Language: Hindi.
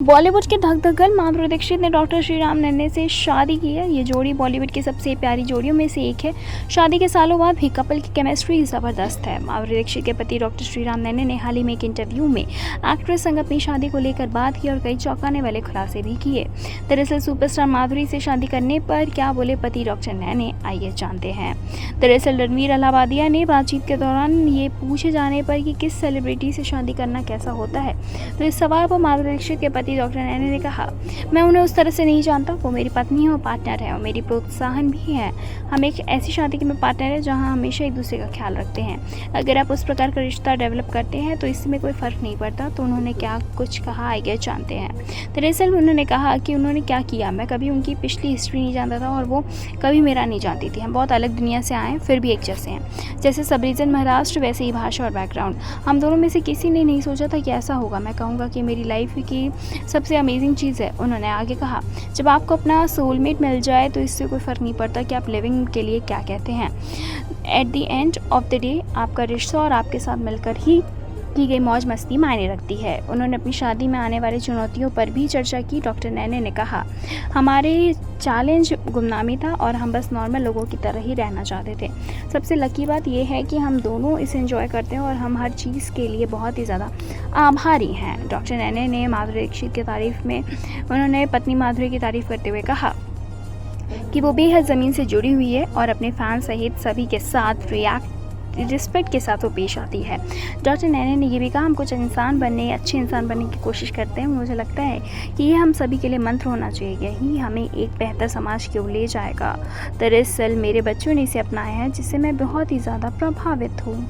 बॉलीवुड के धक धक गर्ल माधुरी दीक्षित ने डॉक्टर श्रीराम नन्हे से शादी की है। ये जोड़ी बॉलीवुड की सबसे प्यारी जोड़ियों में से एक है। शादी के सालों बाद भी कपल की केमिस्ट्री ज़बरदस्त है। माधुरी दीक्षित के पति डॉक्टर श्रीराम नन्हे ने हाल ही में एक इंटरव्यू में एक्ट्रेस संग अपनी शादी को लेकर बात की और कई चौंकाने वाले खुलासे भी किए। दरअसल सुपरस्टार माधुरी से शादी करने पर क्या बोले पति डॉक्टर नन्हे, आइए जानते हैं। दरअसल रणवीर अलाहाबादिया ने बातचीत के दौरान ये पूछे जाने पर कि किस सेलिब्रिटी से शादी करना कैसा होता है, तो इस सवाल पर माधुरी दीक्षित के पति डॉक्टर नन्हे ने कहा, मैं उन्हें उस तरह से नहीं जानता। वो मेरी पत्नी है और पार्टनर है और मेरी प्रोत्साहन भी है। हम एक ऐसी शादी में पार्टनर है जहां हमेशा एक दूसरे का ख्याल रखते हैं। अगर आप उस प्रकार का रिश्ता डेवलप करते हैं तो इसमें कोई फ़र्क नहीं पड़ता। तो उन्होंने क्या कुछ कहा, आइए जानते हैं। दरअसल उन्होंने कहा कि उन्होंने क्या किया, मैं कभी उनकी पिछली हिस्ट्री नहीं जानता था और वो कभी मेरा नहीं जानती थी। हम बहुत अलग दुनिया से आए फिर भी एक जैसे हैं। जैसे सब रीजन महाराष्ट्र वैसे ही भाषा और बैकग्राउंड। हम दोनों में से किसी ने नहीं सोचा था कि ऐसा होगा। मैं कहूँगा कि मेरी लाइफ की सबसे अमेजिंग चीज़ है। उन्होंने आगे कहा, जब आपको अपना सोलमेट मिल जाए तो इससे कोई फ़र्क नहीं पड़ता कि आप लिविंग के लिए क्या कहते हैं। At the end of the day आपका रिश्ता और आपके साथ मिलकर ही की गई मौज मस्ती मायने रखती है। उन्होंने अपनी शादी में आने वाली चुनौतियों पर भी चर्चा की। डॉक्टर नन्हे ने कहा, हमारे चैलेंज गुमनामी था और हम बस नॉर्मल लोगों की तरह ही रहना चाहते थे। सबसे लकी बात यह है कि हम दोनों इसे एंजॉय करते हैं और हम हर चीज़ के लिए बहुत ही ज़्यादा आभारी हैं। डॉक्टर नन्हे ने माधुरी दीक्षित की तारीफ में उन्होंने पत्नी माधुरी की तारीफ करते हुए कहा कि वो बेहद ज़मीन से जुड़ी हुई है और अपने फैन सहित सभी के साथ रिस्पेक्ट के साथ वो पेश आती है। डॉक्टर नन्हे ने ये भी कहा, हम कुछ अच्छे इंसान बनने की कोशिश करते हैं। मुझे लगता है कि ये हम सभी के लिए मंत्र होना चाहिए, यही हमें एक बेहतर समाज की ओर ले जाएगा। दरअसल मेरे बच्चों ने इसे अपनाया है जिससे मैं बहुत ही ज़्यादा प्रभावित हूँ।